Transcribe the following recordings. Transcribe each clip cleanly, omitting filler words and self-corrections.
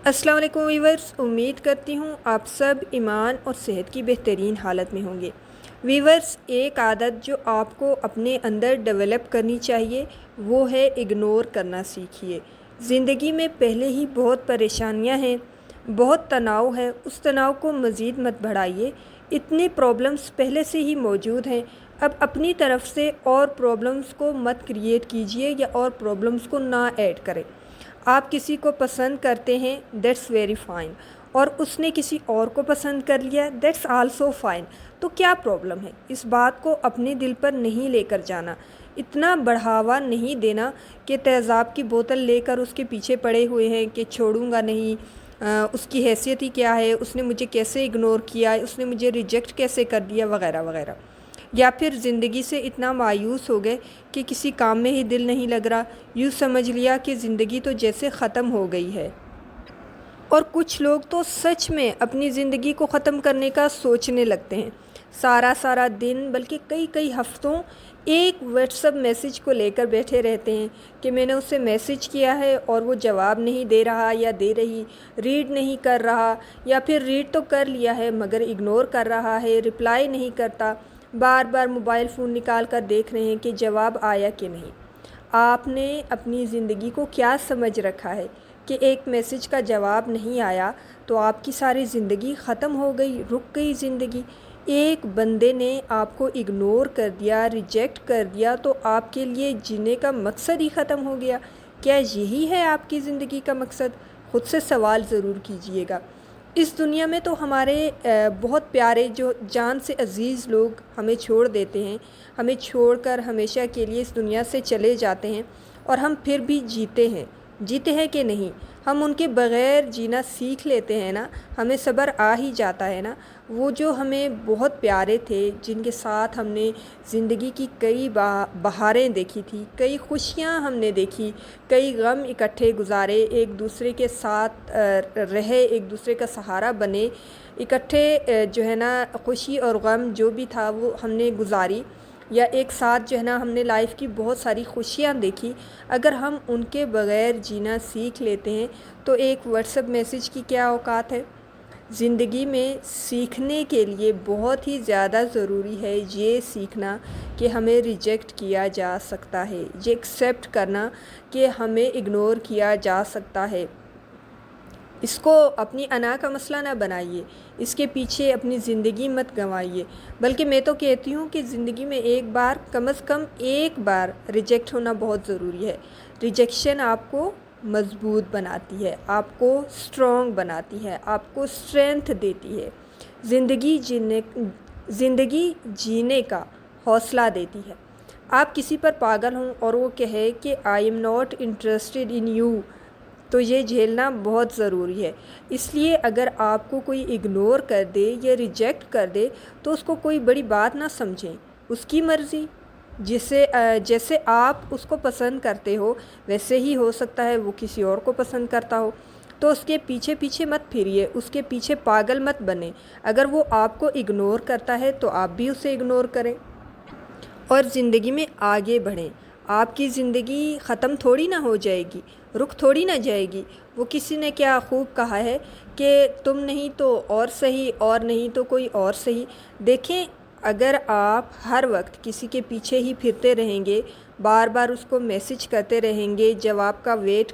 السلام علیکم ویورز، امید کرتی ہوں آپ سب ایمان اور صحت کی بہترین حالت میں ہوں گے۔ ویورز، ایک عادت جو آپ کو اپنے اندر ڈیولپ کرنی چاہیے وہ ہے اگنور کرنا سیکھیے۔ زندگی میں پہلے ہی بہت پریشانیاں ہیں، بہت تناؤ ہے، اس تناؤ کو مزید مت بڑھائیے۔ اتنے پرابلمز پہلے سے ہی موجود ہیں، اب اپنی طرف سے اور پرابلمز کو مت کریٹ کیجیے یا اور پرابلمز کو نہ ایڈ کریں۔ آپ کسی کو پسند کرتے ہیں، دیٹس ویری فائن، اور اس نے کسی اور کو پسند کر لیا، دیٹس آلسو فائن۔ تو کیا پرابلم ہے؟ اس بات کو اپنے دل پر نہیں لے کر جانا، اتنا بڑھاوا نہیں دینا کہ تیزاب کی بوتل لے کر اس کے پیچھے پڑے ہوئے ہیں کہ چھوڑوں گا نہیں، اس کی حیثیت ہی کیا ہے، اس نے مجھے کیسے اگنور کیا، اس نے مجھے ریجیکٹ کیسے کر دیا، وغیرہ وغیرہ۔ یا پھر زندگی سے اتنا مایوس ہو گئے کہ کسی کام میں ہی دل نہیں لگ رہا، یوں سمجھ لیا کہ زندگی تو جیسے ختم ہو گئی ہے۔ اور کچھ لوگ تو سچ میں اپنی زندگی کو ختم کرنے کا سوچنے لگتے ہیں، سارا دن بلکہ کئی ہفتوں ایک واٹس ایپ میسیج کو لے کر بیٹھے رہتے ہیں کہ میں نے اسے میسیج کیا ہے اور وہ جواب نہیں دے رہا یا دے رہی، ریڈ نہیں کر رہا، یا پھر ریڈ تو کر لیا ہے مگر اگنور کر رہا ہے، رپلائی نہیں کرتا، بار موبائل فون نکال کر دیکھ رہے ہیں کہ جواب آیا کہ نہیں۔ آپ نے اپنی زندگی کو کیا سمجھ رکھا ہے کہ ایک میسیج کا جواب نہیں آیا تو آپ کی ساری زندگی ختم ہو گئی، رک گئی زندگی؟ ایک بندے نے آپ کو اگنور کر دیا، ریجیکٹ کر دیا تو آپ کے لیے جینے کا مقصد ہی ختم ہو گیا؟ کیا یہی ہے آپ کی زندگی کا مقصد؟ خود سے سوال ضرور کیجئے گا۔ اس دنیا میں تو ہمارے بہت پیارے جو جان سے عزیز لوگ ہمیں چھوڑ دیتے ہیں، ہمیں چھوڑ کر ہمیشہ کے لیے اس دنیا سے چلے جاتے ہیں، اور ہم پھر بھی جیتے ہیں کہ نہیں؟ ہم ان کے بغیر جینا سیکھ لیتے ہیں نا، ہمیں صبر آ ہی جاتا ہے نا۔ وہ جو ہمیں بہت پیارے تھے، جن کے ساتھ ہم نے زندگی کی کئی بہاریں دیکھی تھی، کئی خوشیاں ہم نے دیکھی، کئی غم اکٹھے گزارے، ایک دوسرے کے ساتھ رہے، ایک دوسرے کا سہارا بنے، اکٹھے جو ہے نا خوشی اور غم جو بھی تھا وہ ہم نے گزاری، یا ایک ساتھ جو ہے نا ہم نے لائف کی بہت ساری خوشیاں دیکھی۔ اگر ہم ان کے بغیر جینا سیکھ لیتے ہیں تو ایک واٹس ایپ میسیج کی کیا اوقات ہے؟ زندگی میں سیکھنے کے لیے بہت ہی زیادہ ضروری ہے یہ سیکھنا کہ ہمیں ریجیکٹ کیا جا سکتا ہے، یہ ایکسیپٹ کرنا کہ ہمیں اگنور کیا جا سکتا ہے۔ اس کو اپنی انا کا مسئلہ نہ بنائیے، اس کے پیچھے اپنی زندگی مت گنوائیے، بلکہ میں تو کہتی ہوں کہ زندگی میں ایک بار، کم از کم ایک بار ریجیکٹ ہونا بہت ضروری ہے۔ ریجیکشن آپ کو مضبوط بناتی ہے، آپ کو اسٹرانگ بناتی ہے، آپ کو اسٹرینتھ دیتی ہے، زندگی جینے کا حوصلہ دیتی ہے۔ آپ کسی پر پاگل ہوں اور وہ کہے کہ I am not interested in you, تو یہ جھیلنا بہت ضروری ہے۔ اس لیے اگر آپ کو کوئی اگنور کر دے یا ریجیکٹ کر دے تو اس کو کوئی بڑی بات نہ سمجھیں، اس کی مرضی، جیسے آپ اس کو پسند کرتے ہو ویسے ہی ہو سکتا ہے وہ کسی اور کو پسند کرتا ہو، تو اس کے پیچھے مت پھریے، اس کے پیچھے پاگل مت بنیں۔ اگر وہ آپ کو اگنور کرتا ہے تو آپ بھی اسے اگنور کریں اور زندگی میں آگے بڑھیں۔ آپ کی زندگی ختم تھوڑی نہ ہو جائے گی، رک تھوڑی نہ جائے گی۔ وہ کسی نے کیا خوب کہا ہے کہ تم نہیں تو اور صحیح، اور نہیں تو کوئی اور صحیح۔ دیکھیں، اگر آپ ہر وقت کسی کے پیچھے ہی پھرتے رہیں گے، بار اس کو میسیج کرتے رہیں گے، جواب کا ویٹ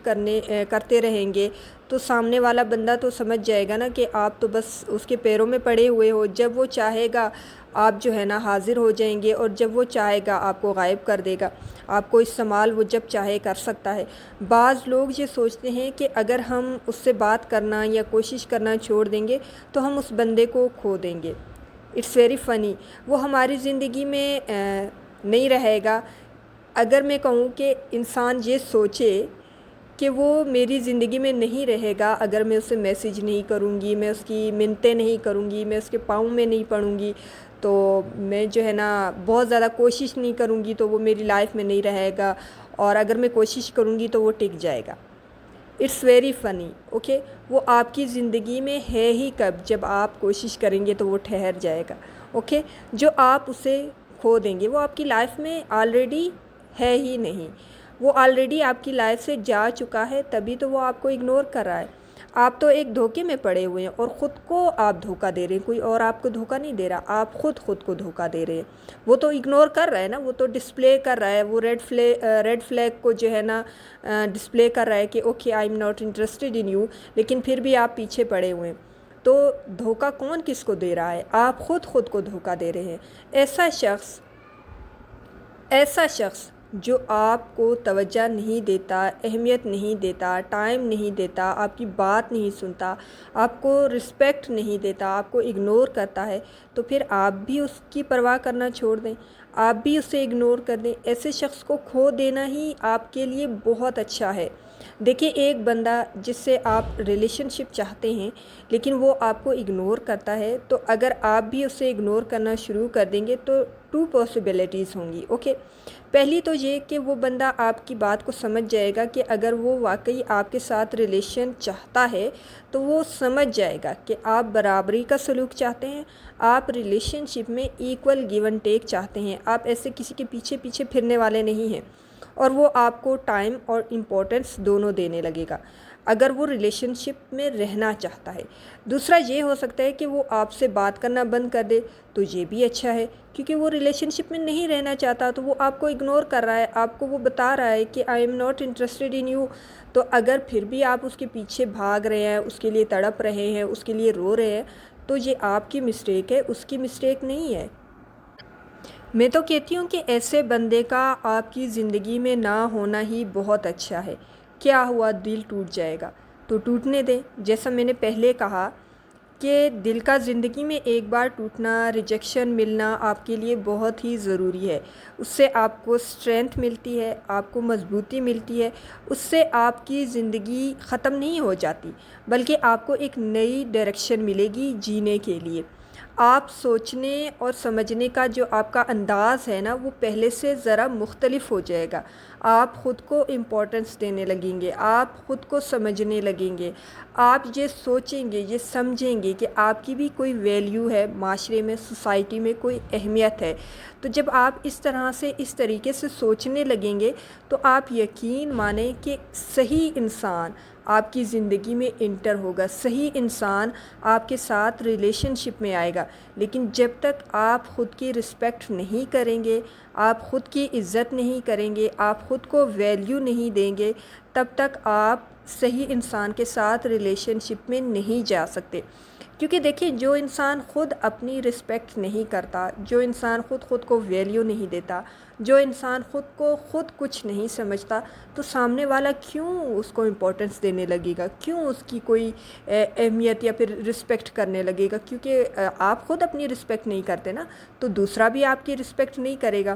کرتے رہیں گے، تو سامنے والا بندہ تو سمجھ جائے گا نا کہ آپ تو بس اس کے پیروں میں پڑے ہوئے ہو۔ جب وہ چاہے گا آپ جو ہے نا حاضر ہو جائیں گے، اور جب وہ چاہے گا آپ کو غائب کر دے گا۔ آپ کو استعمال وہ جب چاہے کر سکتا ہے۔ بعض لوگ یہ سوچتے ہیں کہ اگر ہم اس سے بات کرنا یا کوشش کرنا چھوڑ دیں گے تو ہم اس بندے کو کھو دیں گے۔ اٹس ویری فنی، وہ ہماری زندگی میں نہیں رہے گا۔ اگر میں کہوں کہ انسان یہ سوچے کہ وہ میری زندگی میں نہیں رہے گا اگر میں اسے میسیج نہیں کروں گی، میں اس کی منتیں نہیں کروں گی، میں اس کے پاؤں میں نہیں پڑوں گی، تو میں جو ہے نا بہت زیادہ کوشش نہیں کروں گی تو وہ میری لائف میں نہیں رہے گا، اور اگر میں کوشش کروں گی تو وہ ٹک جائے گا۔ It's very funny, okay? وہ آپ کی زندگی میں ہے ہی کب؟ جب آپ کوشش کریں گے تو وہ ٹھہر جائے گا، اوکے؟ جو آپ اسے کھو دیں گے وہ آپ کی لائف میں آلریڈی ہے ہی نہیں، وہ آلریڈی آپ کی لائف سے جا چکا ہے، تبھی تو وہ آپ کو اگنور کر رہا ہے۔ آپ تو ایک دھوکے میں پڑے ہوئے ہیں اور خود کو آپ دھوکہ دے رہے ہیں، کوئی اور آپ کو دھوکہ نہیں دے رہا، آپ خود کو دھوکہ دے رہے ہیں۔ وہ تو اگنور کر رہا ہے نا، وہ تو ڈسپلے کر رہا ہے، وہ ریڈ فلیگ کو جو ہے نا ڈسپلے کر رہا ہے کہ okay I am not interested in you, لیکن پھر بھی آپ پیچھے پڑے ہوئے ہیں۔ تو دھوکہ کون کس کو دے رہا ہے؟ آپ خود کو دھوکہ دے رہے ہیں۔ ایسا شخص جو آپ کو توجہ نہیں دیتا، اہمیت نہیں دیتا، ٹائم نہیں دیتا، آپ کی بات نہیں سنتا، آپ کو رسپیکٹ نہیں دیتا، آپ کو اگنور کرتا ہے، تو پھر آپ بھی اس کی پرواہ کرنا چھوڑ دیں، آپ بھی اسے اگنور کر دیں۔ ایسے شخص کو کھو دینا ہی آپ کے لیے بہت اچھا ہے۔ دیکھیں، ایک بندہ جس سے آپ ریلیشن شپ چاہتے ہیں لیکن وہ آپ کو اگنور کرتا ہے، تو اگر آپ بھی اسے اگنور کرنا شروع کر دیں گے تو 2 پاسبلٹیز ہوں گی، اوکے۔ پہلی تو یہ کہ وہ بندہ آپ کی بات کو سمجھ جائے گا کہ اگر وہ واقعی آپ کے ساتھ ریلیشن چاہتا ہے تو وہ سمجھ جائے گا کہ آپ برابری کا سلوک چاہتے ہیں، آپ ریلیشن شپ میں ایکول گیو اینڈ ٹیک چاہتے ہیں، آپ ایسے کسی کے پیچھے پھرنے والے نہیں ہیں، اور وہ آپ کو ٹائم اور امپورٹنس دونوں دینے لگے گا اگر وہ ریلیشن شپ میں رہنا چاہتا ہے۔ دوسرا یہ ہو سکتا ہے کہ وہ آپ سے بات کرنا بند کر دے، تو یہ بھی اچھا ہے، کیونکہ وہ ریلیشن شپ میں نہیں رہنا چاہتا، تو وہ آپ کو اگنور کر رہا ہے، آپ کو وہ بتا رہا ہے کہ I am not interested in you. تو اگر پھر بھی آپ اس کے پیچھے بھاگ رہے ہیں، اس کے لیے تڑپ رہے ہیں، اس کے لیے رو رہے ہیں، تو یہ آپ کی مسٹیک ہے، اس کی مسٹیک نہیں ہے۔ میں تو کہتی ہوں کہ ایسے بندے کا آپ کی زندگی میں نہ ہونا ہی بہت اچھا ہے۔ کیا ہوا؟ دل ٹوٹ جائے گا تو ٹوٹنے دیں۔ جیسا میں نے پہلے کہا کہ دل کا زندگی میں ایک بار ٹوٹنا، ریجیکشن ملنا آپ کے لیے بہت ہی ضروری ہے۔ اس سے آپ کو اسٹرینتھ ملتی ہے، آپ کو مضبوطی ملتی ہے، اس سے آپ کی زندگی ختم نہیں ہو جاتی، بلکہ آپ کو ایک نئی ڈائریکشن ملے گی جینے کے لیے۔ آپ سوچنے اور سمجھنے کا جو آپ کا انداز ہے نا، وہ پہلے سے ذرا مختلف ہو جائے گا۔ آپ خود کو امپورٹنس دینے لگیں گے، آپ خود کو سمجھنے لگیں گے، آپ یہ سوچیں گے، یہ سمجھیں گے کہ آپ کی بھی کوئی ویلیو ہے، معاشرے میں، سوسائٹی میں کوئی اہمیت ہے۔ تو جب آپ اس طرح سے، اس طریقے سے سوچنے لگیں گے تو آپ یقین مانیں کہ صحیح انسان آپ کی زندگی میں انٹر ہوگا، صحیح انسان آپ کے ساتھ ریلیشن شپ میں آئے گا۔ لیکن جب تک آپ خود کی رسپیکٹ نہیں کریں گے، آپ خود کی عزت نہیں کریں گے، آپ خود کو ویلیو نہیں دیں گے، تب تک آپ صحیح انسان کے ساتھ ریلیشن شپ میں نہیں جا سکتے۔ کیونکہ دیکھیں، جو انسان خود اپنی رسپیکٹ نہیں کرتا، جو انسان خود کو ویلیو نہیں دیتا، جو انسان خود کچھ نہیں سمجھتا، تو سامنے والا کیوں اس کو امپورٹنس دینے لگے گا، کیوں اس کی کوئی اہمیت یا پھر رسپیکٹ کرنے لگے گا؟ کیونکہ آپ خود اپنی رسپیکٹ نہیں کرتے نا، تو دوسرا بھی آپ کی رسپیکٹ نہیں کرے گا۔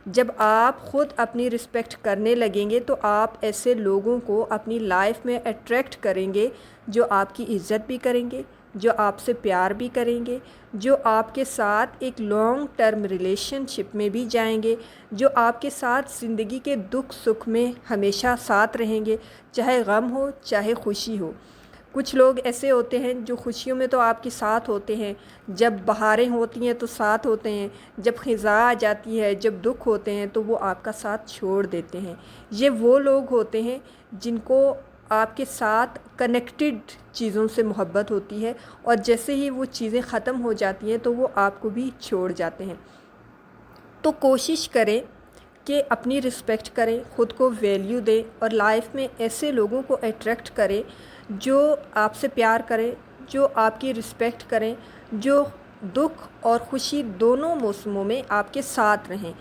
جب آپ خود اپنی رسپیکٹ کرنے لگیں گے تو آپ ایسے لوگوں کو اپنی لائف میں اٹریکٹ کریں گے جو آپ کی عزت بھی کریں گے، جو آپ سے پیار بھی کریں گے، جو آپ کے ساتھ ایک لانگ ٹرم ریلیشن شپ میں بھی جائیں گے، جو آپ کے ساتھ زندگی کے دکھ سکھ میں ہمیشہ ساتھ رہیں گے، چاہے غم ہو چاہے خوشی ہو۔ کچھ لوگ ایسے ہوتے ہیں جو خوشیوں میں تو آپ کے ساتھ ہوتے ہیں، جب بہاریں ہوتی ہیں تو ساتھ ہوتے ہیں، جب خزاں آ جاتی ہے، جب دکھ ہوتے ہیں تو وہ آپ کا ساتھ چھوڑ دیتے ہیں۔ یہ وہ لوگ ہوتے ہیں جن کو آپ کے ساتھ کنیکٹڈ چیزوں سے محبت ہوتی ہے، اور جیسے ہی وہ چیزیں ختم ہو جاتی ہیں تو وہ آپ کو بھی چھوڑ جاتے ہیں۔ تو کوشش کریں کہ اپنی رسپیکٹ کریں، خود کو ویلیو دیں، اور لائف میں ایسے لوگوں کو اٹریکٹ کریں جو آپ سے پیار کریں، جو آپ کی رسپیکٹ کریں، جو دکھ اور خوشی دونوں موسموں میں آپ کے ساتھ رہیں۔